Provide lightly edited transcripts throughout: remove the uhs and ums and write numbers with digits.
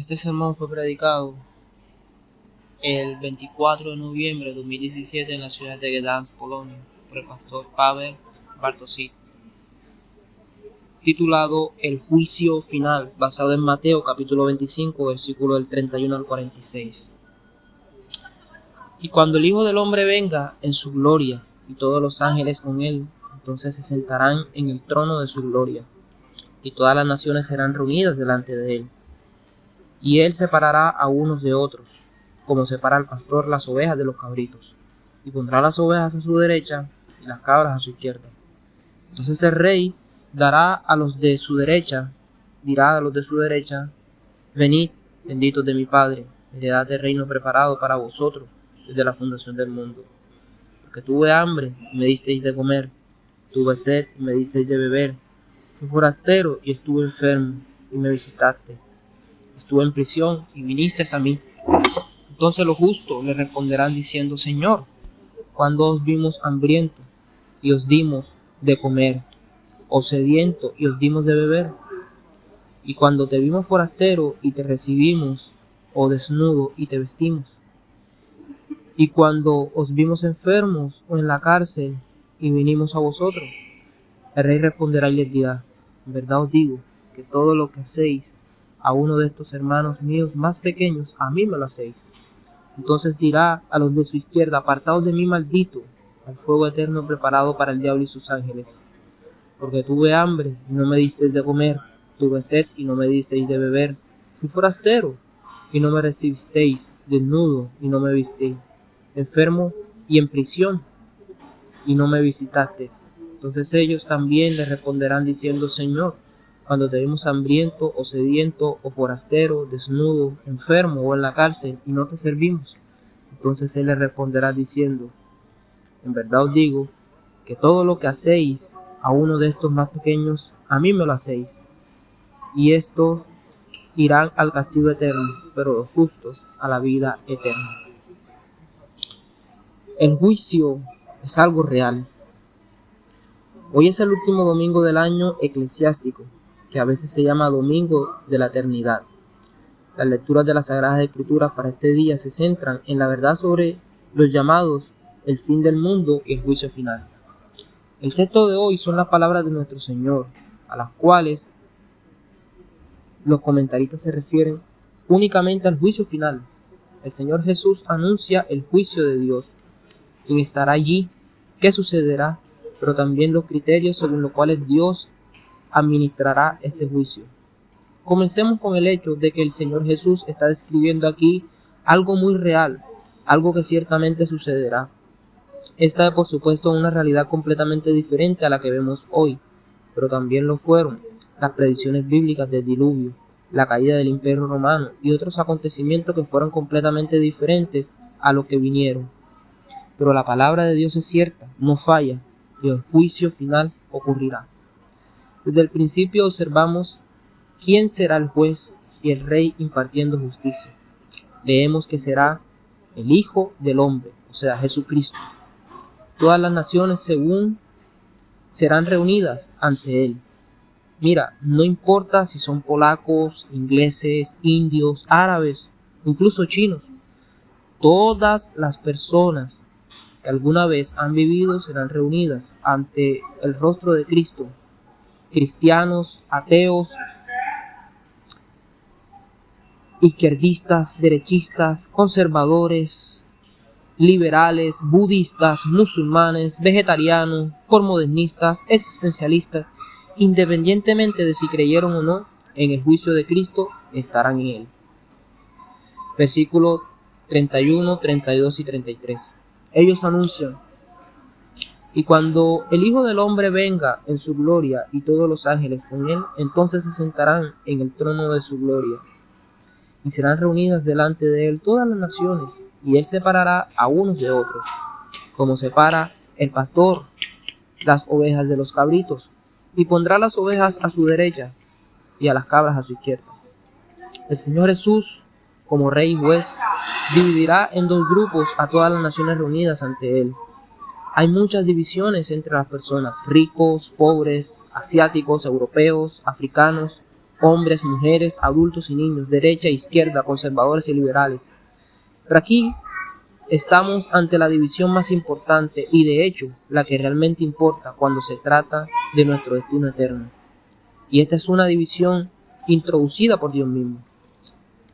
Este sermón fue predicado el 24 de noviembre de 2017 en la ciudad de Gdansk, Polonia, por el pastor Paweł Bartosik, titulado El juicio final, basado en Mateo capítulo 25, versículo del 31 al 46. Y cuando el Hijo del Hombre venga en su gloria y todos los ángeles con él, entonces se sentarán en el trono de su gloria, y todas las naciones serán reunidas delante de él. Y él separará a unos de otros, como separa el pastor las ovejas de los cabritos, y pondrá las ovejas a su derecha y las cabras a su izquierda. Entonces el rey dirá a los de su derecha, venid, benditos de mi Padre, heredad del reino preparado para vosotros desde la fundación del mundo. Porque tuve hambre y me disteis de comer, tuve sed y me disteis de beber, fui forastero y estuve enfermo y me visitasteis, estuve en prisión y vinisteis a mí. Entonces los justos le responderán diciendo: Señor, ¿cuándo os vimos hambriento y os dimos de comer, o sediento y os dimos de beber? Y cuando te vimos forastero y te recibimos, o desnudo y te vestimos? Y cuando os vimos enfermos o en la cárcel y vinimos a vosotros? El rey responderá y les dirá: en verdad os digo que todo lo que hacéis a uno de estos hermanos míos más pequeños, a mí me lo hacéis. Entonces dirá a los de su izquierda: apartaos de mí, maldito, al fuego eterno preparado para el diablo y sus ángeles. Porque tuve hambre y no me disteis de comer, tuve sed y no me disteis de beber, fui forastero y no me recibisteis, desnudo y no me visteis, enfermo y en prisión y no me visitasteis. Entonces ellos también le responderán diciendo: Señor, cuando te vimos hambriento o sediento o forastero, desnudo, enfermo o en la cárcel y no te servimos? Entonces él le responderá diciendo: en verdad os digo que todo lo que hacéis a uno de estos más pequeños, a mí me lo hacéis. Y estos irán al castigo eterno, pero los justos a la vida eterna. El juicio es algo real. Hoy es el último domingo del año eclesiástico, que a veces se llama Domingo de la Eternidad. Las lecturas de las Sagradas Escrituras para este día se centran en la verdad sobre los llamados el fin del mundo y el juicio final. El texto de hoy son las palabras de nuestro Señor, a las cuales los comentaristas se refieren únicamente al juicio final. El Señor Jesús anuncia el juicio de Dios, quien estará allí, qué sucederá, pero también los criterios según los cuales Dios administrará este juicio. Comencemos con el hecho de que el Señor Jesús está describiendo aquí algo muy real, algo que ciertamente sucederá. Esta es, por supuesto, una realidad completamente diferente a la que vemos hoy, pero también lo fueron las predicciones bíblicas del diluvio, la caída del Imperio Romano y otros acontecimientos que fueron completamente diferentes a lo que vinieron. Pero la palabra de Dios es cierta, no falla, y el juicio final ocurrirá. Desde el principio observamos quién será el juez y el rey impartiendo justicia. Leemos que será el Hijo del Hombre, o sea, Jesucristo. Todas las naciones serán reunidas ante él. Mira, no importa si son polacos, ingleses, indios, árabes, incluso chinos. Todas las personas que alguna vez han vivido serán reunidas ante el rostro de Cristo. Cristianos, ateos, izquierdistas, derechistas, conservadores, liberales, budistas, musulmanes, vegetarianos, posmodernistas, existencialistas, independientemente de si creyeron o no en el juicio de Cristo, estarán en él. Versículos 31, 32 y 33. Ellos anuncian: y cuando el Hijo del Hombre venga en su gloria y todos los ángeles con él, entonces se sentarán en el trono de su gloria. Y serán reunidas delante de él todas las naciones, y él separará a unos de otros, como separa el pastor las ovejas de los cabritos, y pondrá las ovejas a su derecha y a las cabras a su izquierda. El Señor Jesús, como Rey y Juez, dividirá en dos grupos a todas las naciones reunidas ante él. Hay muchas divisiones entre las personas: ricos, pobres, asiáticos, europeos, africanos. hombres, mujeres, adultos y niños, derecha e izquierda, conservadores y liberales. Pero aquí estamos ante la división más importante y de hecho la que realmente importa cuando se trata de nuestro destino eterno. Y esta es una división introducida por Dios mismo.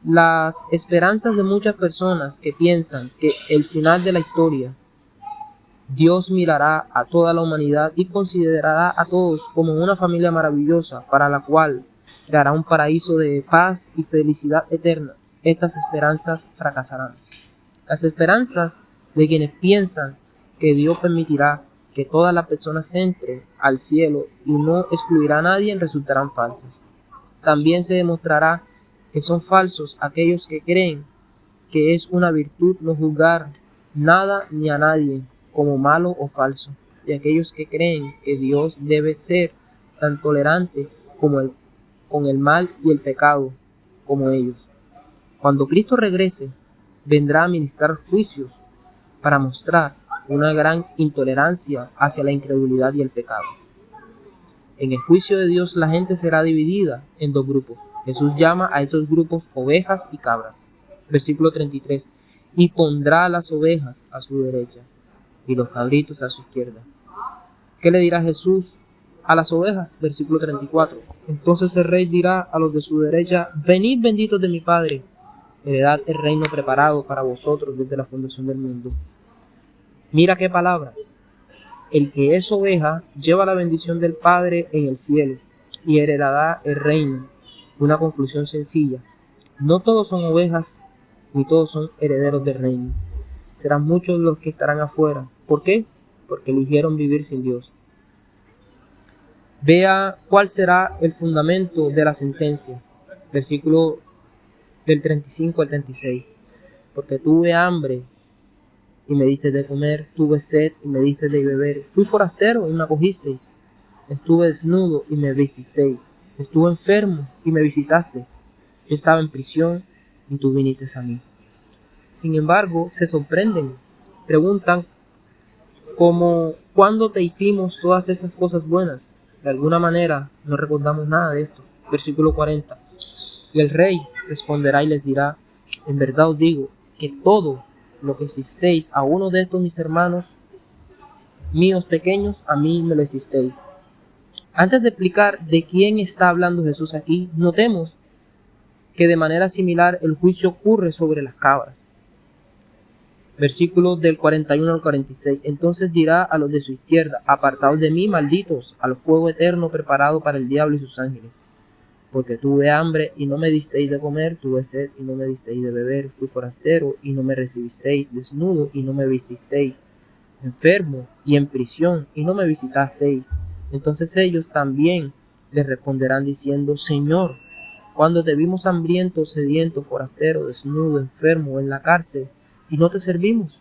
Las esperanzas de muchas personas que piensan que el final de la historia, Dios mirará a toda la humanidad y considerará a todos como una familia maravillosa para la cual dará un paraíso de paz y felicidad eterna. Estas esperanzas fracasarán. Las esperanzas de quienes piensan que Dios permitirá que todas las personas entren al cielo y no excluirá a nadie resultarán falsas. También se demostrará que son falsos aquellos que creen que es una virtud no juzgar nada ni a nadie como malo o falso, y aquellos que creen que Dios debe ser tan tolerante con el mal y el pecado como ellos. Cuando Cristo regrese, vendrá a ministrar juicios para mostrar una gran intolerancia hacia la incredulidad y el pecado. En el juicio de Dios la gente será dividida en dos grupos. Jesús llama a estos grupos ovejas y cabras. Versículo 33. Y pondrá las ovejas a su derecha y los cabritos a su izquierda. ¿Qué le dirá Jesús a las ovejas? Versículo 34. Entonces el rey dirá a los de su derecha: venid benditos de mi Padre, heredad el reino preparado para vosotros desde la fundación del mundo. Mira qué palabras. El que es oveja lleva la bendición del Padre en el cielo y heredará el reino. Una conclusión sencilla. No todos son ovejas ni todos son herederos del reino. Serán muchos los que estarán afuera. ¿Por qué? Porque eligieron vivir sin Dios. Vea cuál será el fundamento de la sentencia. Versículo del 35 al 36. Porque tuve hambre y me diste de comer, tuve sed y me diste de beber, fui forastero y me acogisteis, estuve desnudo y me vististeis, estuve enfermo y me visitasteis, yo estaba en prisión y tú viniste a mí. Sin embargo, se sorprenden, preguntan como ¿cuándo te hicimos todas estas cosas buenas? De alguna manera no recordamos nada de esto. Versículo 40. Y el rey responderá y les dirá: en verdad os digo que todo lo que hicisteis a uno de estos mis hermanos míos pequeños, a mí me lo hicisteis. Antes de explicar de quién está hablando Jesús aquí, notemos que de manera similar el juicio ocurre sobre las cabras. Versículos del 41 al 46. Entonces dirá a los de su izquierda: apartaos de mí, malditos, al fuego eterno preparado para el diablo y sus ángeles. Porque tuve hambre y no me disteis de comer, tuve sed y no me disteis de beber, fui forastero y no me recibisteis, desnudo y no me visisteis, enfermo y en prisión y no me visitasteis. Entonces ellos también les responderán diciendo: Señor, cuando te vimos hambriento, sediento, forastero, desnudo, enfermo, en la cárcel, y no te servimos.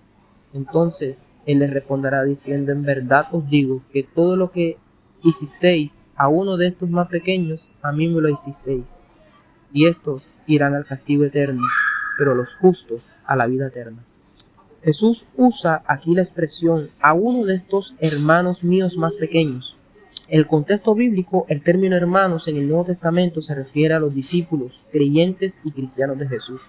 Entonces él les responderá diciendo: en verdad os digo que todo lo que hicisteis a uno de estos más pequeños, a mí me lo hicisteis. Y estos irán al castigo eterno, pero los justos a la vida eterna. Jesús usa aquí la expresión a uno de estos hermanos míos más pequeños. En el contexto bíblico, el término hermanos en el Nuevo Testamento se refiere a los discípulos, creyentes y cristianos de Jesús.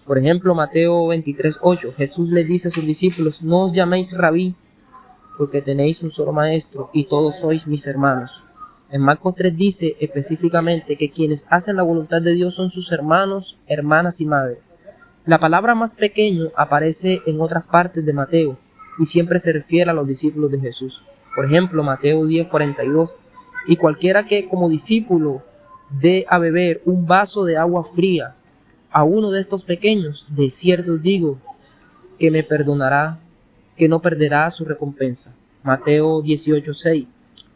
Por ejemplo, Mateo 23:8, Jesús les dice a sus discípulos: no os llaméis rabí, porque tenéis un solo maestro y todos sois mis hermanos. En Marcos 3 dice específicamente que quienes hacen la voluntad de Dios son sus hermanos, hermanas y madres. La palabra más pequeño aparece en otras partes de Mateo y siempre se refiere a los discípulos de Jesús. Por ejemplo, Mateo 10:42, y cualquiera que como discípulo dé a beber un vaso de agua fría a uno de estos pequeños, de cierto os digo que me perdonará, que no perderá su recompensa. Mateo 18:6.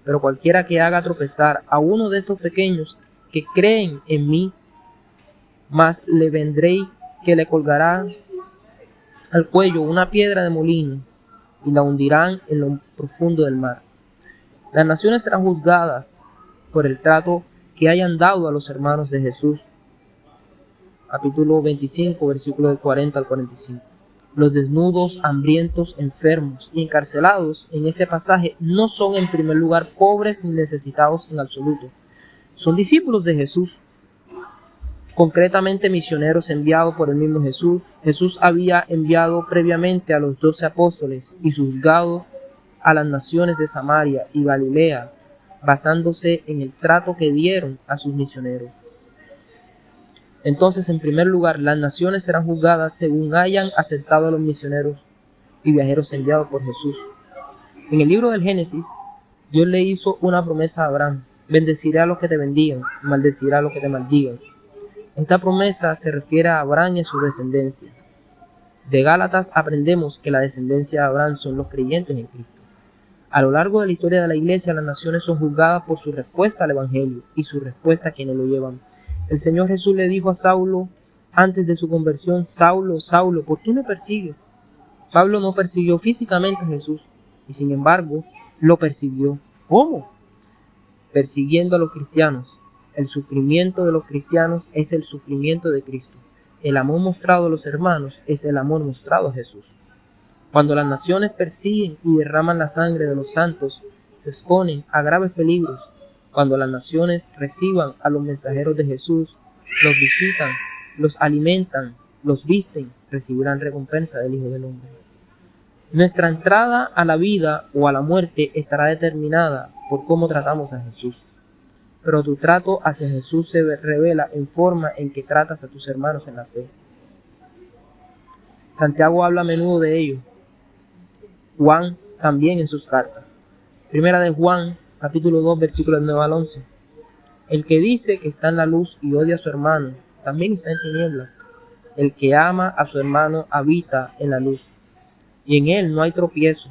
Pero cualquiera que haga tropezar a uno de estos pequeños que creen en mí, más le vendré que le colgará al cuello una piedra de molino y la hundirán en lo profundo del mar. Las naciones serán juzgadas por el trato que hayan dado a los hermanos de Jesús. Capítulo 25, versículo del 40 al 45. Los desnudos, hambrientos, enfermos y encarcelados en este pasaje no son en primer lugar pobres ni necesitados en absoluto. son discípulos de Jesús, concretamente misioneros enviados por el mismo Jesús. Jesús había enviado previamente a los 12 apóstoles y juzgado a las naciones de Samaria y Galilea, basándose en el trato que dieron a sus misioneros. Entonces, en primer lugar, las naciones serán juzgadas según hayan aceptado a los misioneros y viajeros enviados por Jesús. En el libro del Génesis, Dios le hizo una promesa a Abraham: bendeciré a los que te bendigan, maldeciré a los que te maldigan. Esta promesa se refiere a Abraham y a su descendencia. De Gálatas aprendemos que la descendencia de Abraham son los creyentes en Cristo. A lo largo de la historia de la Iglesia, las naciones son juzgadas por su respuesta al Evangelio y su respuesta a quienes lo llevan. El Señor Jesús le dijo a Saulo antes de su conversión: Saulo, Saulo, ¿por qué me persigues? Pablo no persiguió físicamente a Jesús y sin embargo lo persiguió. ¿Cómo? Persiguiendo a los cristianos. El sufrimiento de los cristianos es el sufrimiento de Cristo. El amor mostrado a los hermanos es el amor mostrado a Jesús. Cuando las naciones persiguen y derraman la sangre de los santos, se exponen a graves peligros. Cuando las naciones reciban a los mensajeros de Jesús, los visitan, los alimentan, los visten, recibirán recompensa del Hijo del Hombre. Nuestra entrada a la vida o a la muerte estará determinada por cómo tratamos a Jesús. Pero tu trato hacia Jesús se revela en forma en que tratas a tus hermanos en la fe. Santiago habla a menudo de ello. Juan también en sus cartas. Primera de Juan, capítulo 2, versículos 9 al 11. El que dice que está en la luz y odia a su hermano, también está en tinieblas. El que ama a su hermano habita en la luz, y en él no hay tropiezo.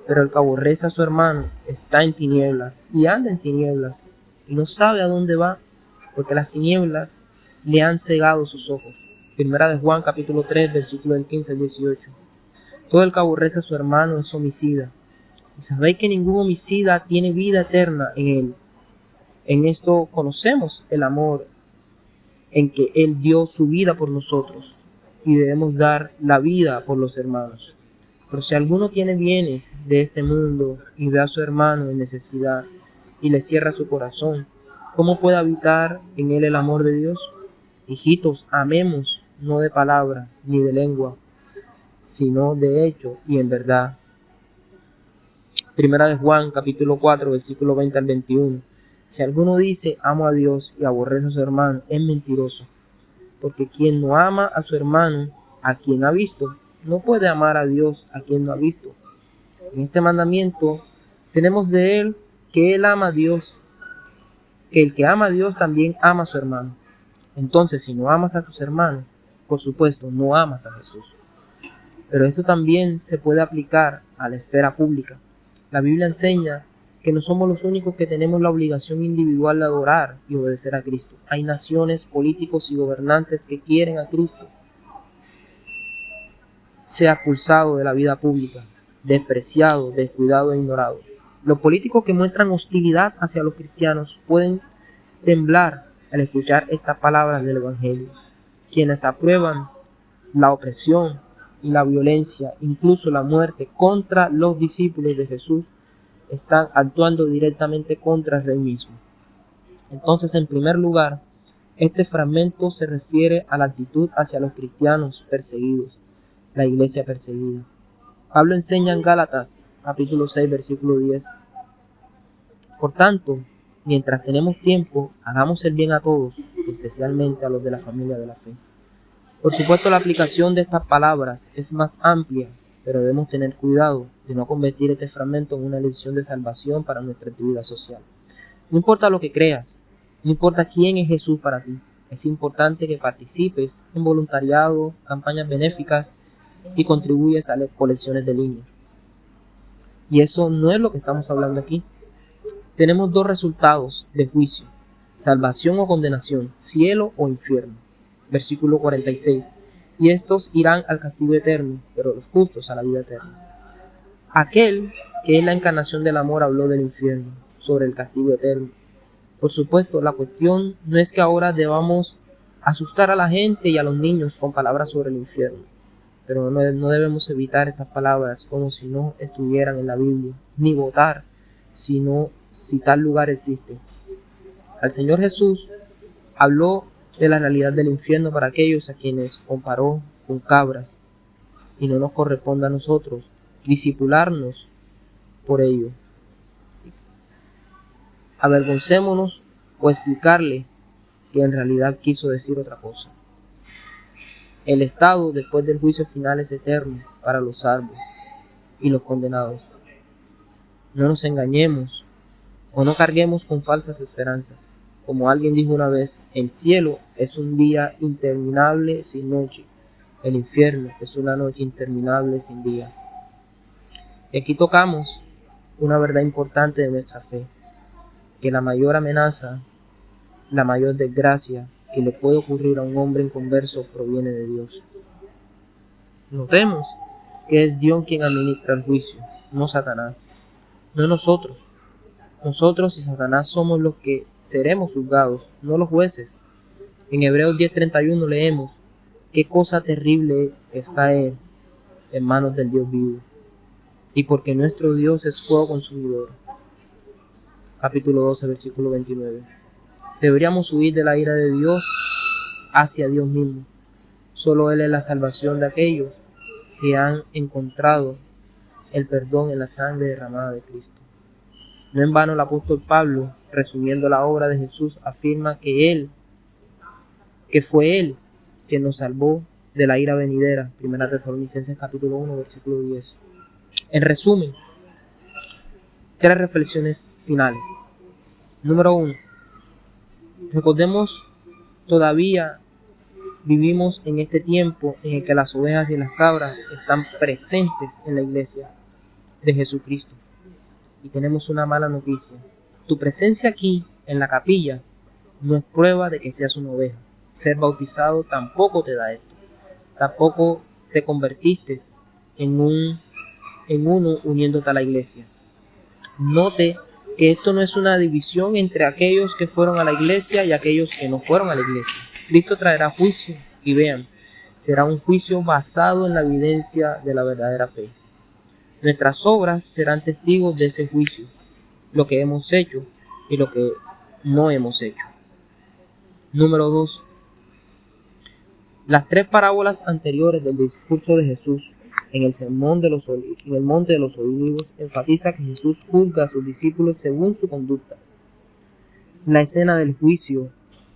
Pero el que aborrece a su hermano está en tinieblas, y anda en tinieblas, y no sabe a dónde va, porque las tinieblas le han cegado sus ojos. Primera de Juan, capítulo 3, versículos del 15 al 18. Todo el que aborrece a su hermano es homicida, y sabéis que ningún homicida tiene vida eterna en él. En esto conocemos el amor, en que Él dio su vida por nosotros, y debemos dar la vida por los hermanos. Pero si alguno tiene bienes de este mundo y ve a su hermano en necesidad y le cierra su corazón, ¿cómo puede habitar en él el amor de Dios? Hijitos, amemos, no de palabra ni de lengua, sino de hecho y en verdad. Primera de Juan, capítulo 4, versículo 20 al 21. Si alguno dice, amo a Dios, y aborrece a su hermano, es mentiroso. Porque quien no ama a su hermano, a quien ha visto, no puede amar a Dios, a quien no ha visto. En este mandamiento tenemos de él que él ama a Dios, que el que ama a Dios también ama a su hermano. Entonces, si no amas a tus hermanos, por supuesto, no amas a Jesús. Pero eso también se puede aplicar a la esfera pública. La Biblia enseña que no somos los únicos que tenemos la obligación individual de adorar y obedecer a Cristo. Hay naciones, políticos y gobernantes que quieren a Cristo sea expulsado de la vida pública, despreciado, descuidado e ignorado. Los políticos que muestran hostilidad hacia los cristianos pueden temblar al escuchar estas palabras del Evangelio. Quienes aprueban la opresión y la violencia, incluso la muerte contra los discípulos de Jesús, están actuando directamente contra el rey mismo. Entonces, en primer lugar, este fragmento se refiere a la actitud hacia los cristianos perseguidos, la iglesia perseguida. Pablo enseña en Gálatas, capítulo 6, versículo 10. Por tanto, mientras tenemos tiempo, hagamos el bien a todos, especialmente a los de la familia de la fe. Por supuesto, la aplicación de estas palabras es más amplia, pero debemos tener cuidado de no convertir este fragmento en una lección de salvación para nuestra actividad social. No importa lo que creas, no importa quién es Jesús para ti, es importante que participes en voluntariado, campañas benéficas y contribuyas a las colecciones de niños. Y eso no es lo que estamos hablando aquí. Tenemos dos resultados de juicio: salvación o condenación, cielo o infierno. Versículo 46. Y estos irán al castigo eterno, pero los justos a la vida eterna. Aquel que es la encarnación del amor habló del infierno, sobre el castigo eterno. Por supuesto, la cuestión no es que ahora debamos asustar a la gente y a los niños con palabras sobre el infierno, pero no debemos evitar estas palabras como si no estuvieran en la Biblia, ni votar si tal lugar existe. Al Señor Jesús habló de la realidad del infierno para aquellos a quienes comparó con cabras, y no nos corresponde a nosotros disipularnos por ello. Avergoncémonos o explicarle que en realidad quiso decir otra cosa. El estado después del juicio final es eterno para los salvos y los condenados. No nos engañemos o no carguemos con falsas esperanzas. Como alguien dijo una vez, el cielo es un día interminable sin noche. El infierno es una noche interminable sin día. Y aquí tocamos una verdad importante de nuestra fe, que la mayor amenaza, la mayor desgracia que le puede ocurrir a un hombre inconverso proviene de Dios. Notemos que es Dios quien administra el juicio, no Satanás, no nosotros. Nosotros y Satanás somos los que seremos juzgados, no los jueces. En Hebreos 10:31 leemos: qué cosa terrible es caer en manos del Dios vivo, y porque nuestro Dios es fuego consumidor. Capítulo 12, versículo 29. Deberíamos huir de la ira de Dios hacia Dios mismo. Solo Él es la salvación de aquellos que han encontrado el perdón en la sangre derramada de Cristo. No en vano el apóstol Pablo, resumiendo la obra de Jesús, afirma que fue Él quien nos salvó de la ira venidera. 1 Tesalonicenses capítulo 1, versículo 10. En resumen, 3 reflexiones finales. Número 1. Recordemos, todavía vivimos en este tiempo en el que las ovejas y las cabras están presentes en la iglesia de Jesucristo. Y tenemos una mala noticia. Tu presencia aquí, en la capilla, no es prueba de que seas una oveja. Ser bautizado tampoco te da esto. Tampoco te convertiste en uno uniéndote a la iglesia. Note que esto no es una división entre aquellos que fueron a la iglesia y aquellos que no fueron a la iglesia. Cristo traerá juicio, y vean, será un juicio basado en la evidencia de la verdadera fe. Nuestras obras serán testigos de ese juicio, lo que hemos hecho y lo que no hemos hecho. Número 2. Las 3 parábolas anteriores del discurso de Jesús en el Monte de los Olivos enfatiza que Jesús juzga a sus discípulos según su conducta. La escena del juicio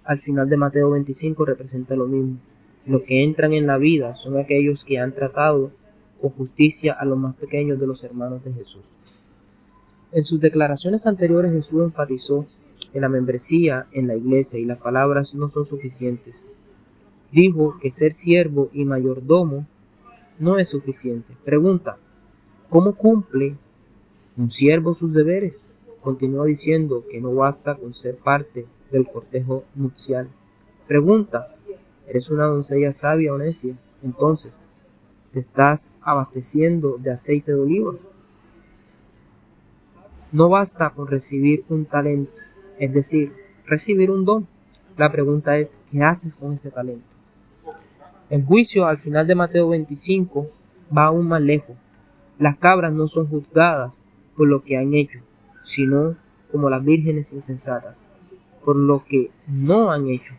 al final de Mateo 25 representa lo mismo. Los que entran en la vida son aquellos que han tratado con justicia a los más pequeños de los hermanos de Jesús. En sus declaraciones anteriores Jesús enfatizó que la membresía en la iglesia y las palabras no son suficientes. Dijo que ser siervo y mayordomo no es suficiente. Pregunta: ¿cómo cumple un siervo sus deberes? Continúa diciendo que no basta con ser parte del cortejo nupcial. Pregunta: ¿eres una doncella sabia o necia? Entonces, ¿te estás abasteciendo de aceite de oliva? No basta con recibir un talento, es decir, recibir un don. La pregunta es: ¿qué haces con este talento? El juicio al final de Mateo 25 va aún más lejos. Las cabras no son juzgadas por lo que han hecho, sino como las vírgenes insensatas, por lo que no han hecho.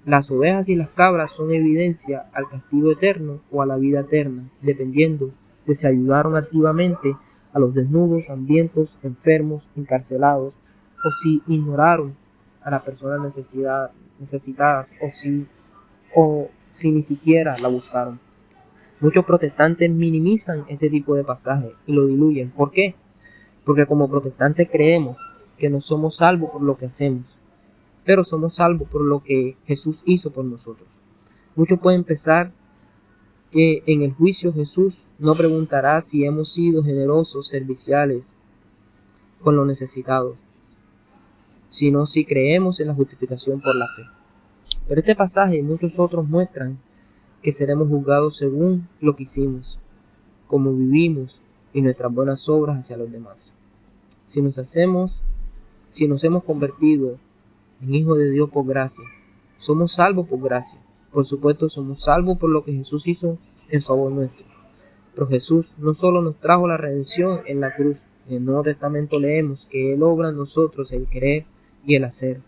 Las ovejas y las cabras son evidencia al castigo eterno o a la vida eterna, dependiendo de si ayudaron activamente a los desnudos, hambrientos, enfermos, encarcelados, o si ignoraron a las personas necesitadas, o si ni siquiera la buscaron. Muchos protestantes minimizan este tipo de pasajes y lo diluyen. ¿Por qué? Porque como protestantes creemos que no somos salvos por lo que hacemos, pero somos salvos por lo que Jesús hizo por nosotros. Muchos pueden pensar que en el juicio Jesús no preguntará si hemos sido generosos, serviciales con los necesitados, sino si creemos en la justificación por la fe. Pero este pasaje y muchos otros muestran que seremos juzgados según lo que hicimos, cómo vivimos y nuestras buenas obras hacia los demás. Si nos hemos convertido en hijos de Dios por gracia, somos salvos por gracia. Por supuesto, somos salvos por lo que Jesús hizo en favor nuestro. Pero Jesús no solo nos trajo la redención en la cruz. En el Nuevo Testamento leemos que Él obra en nosotros el querer y el hacer.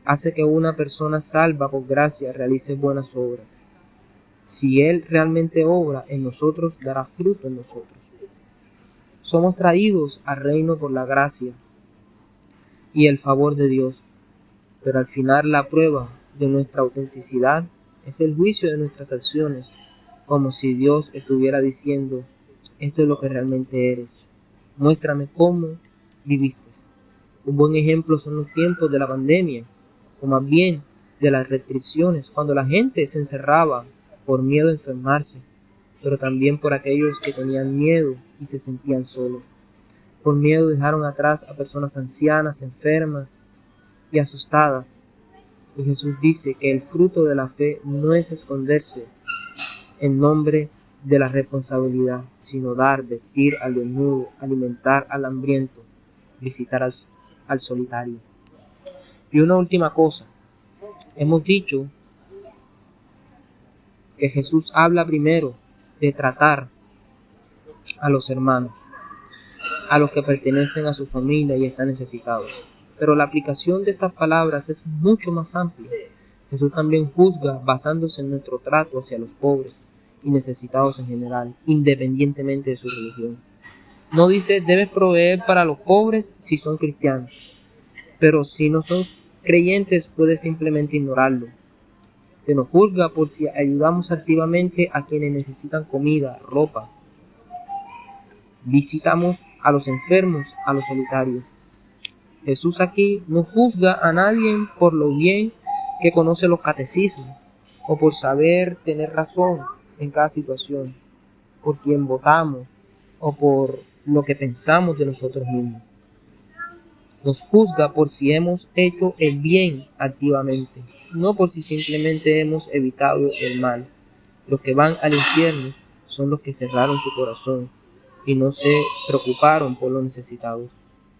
hace que una persona salva por gracia realice buenas obras. Si Él realmente obra en nosotros, dará fruto en nosotros. Somos traídos al reino por la gracia y el favor de Dios, pero al final la prueba de nuestra autenticidad es el juicio de nuestras acciones, como si Dios estuviera diciendo: esto es lo que realmente eres, muéstrame cómo viviste. Un buen ejemplo son los tiempos de la pandemia, o más bien de las restricciones, cuando la gente se encerraba por miedo a enfermarse, pero también por aquellos que tenían miedo y se sentían solos. Por miedo dejaron atrás a personas ancianas, enfermas y asustadas. Y Jesús dice que el fruto de la fe no es esconderse en nombre de la responsabilidad, sino dar, vestir al desnudo, alimentar al hambriento, visitar al solitario. Y una última cosa, hemos dicho que Jesús habla primero de tratar a los hermanos, a los que pertenecen a su familia y están necesitados. Pero la aplicación de estas palabras es mucho más amplia. Jesús también juzga basándose en nuestro trato hacia los pobres y necesitados en general, independientemente de su religión. No dice debes proveer para los pobres si son cristianos, pero si no son creyentes puedes simplemente ignorarlo. Se nos juzga por si ayudamos activamente a quienes necesitan comida, ropa. Visitamos a los enfermos, a los solitarios. Jesús aquí no juzga a nadie por lo bien que conoce los catecismos o por saber tener razón en cada situación, por quien votamos o por lo que pensamos de nosotros mismos. Nos juzga por si hemos hecho el bien activamente, no por si simplemente hemos evitado el mal. Los que van al infierno son los que cerraron su corazón y no se preocuparon por los necesitados.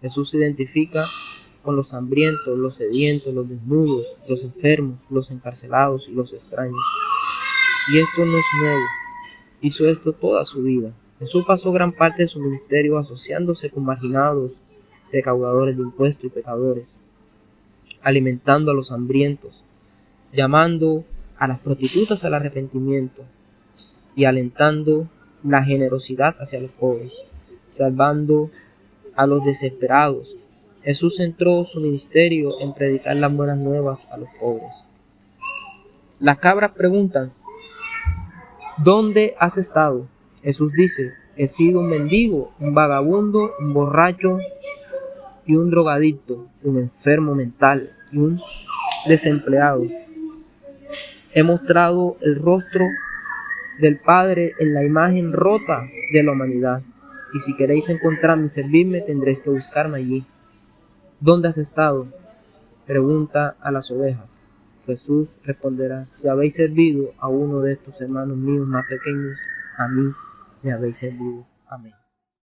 Jesús se identifica con los hambrientos, los sedientos, los desnudos, los enfermos, los encarcelados y los extraños. Y esto no es nuevo. Hizo esto toda su vida. Jesús pasó gran parte de su ministerio asociándose con marginados, recaudadores de impuestos y pecadores, alimentando a los hambrientos, llamando a las prostitutas al arrepentimiento y alentando la generosidad hacia los pobres, salvando a los desesperados. Jesús centró su ministerio en predicar las buenas nuevas a los pobres. Las cabras preguntan: ¿dónde has estado? Jesús dice: he sido un mendigo, un vagabundo, un borracho y un drogadicto, un enfermo mental y un desempleado. He mostrado el rostro del Padre en la imagen rota de la humanidad. Y si queréis encontrarme y servirme, tendréis que buscarme allí. ¿Dónde has estado? Pregunta a las ovejas. Jesús responderá: si habéis servido a uno de estos hermanos míos más pequeños, a mí me habéis servido. Amén.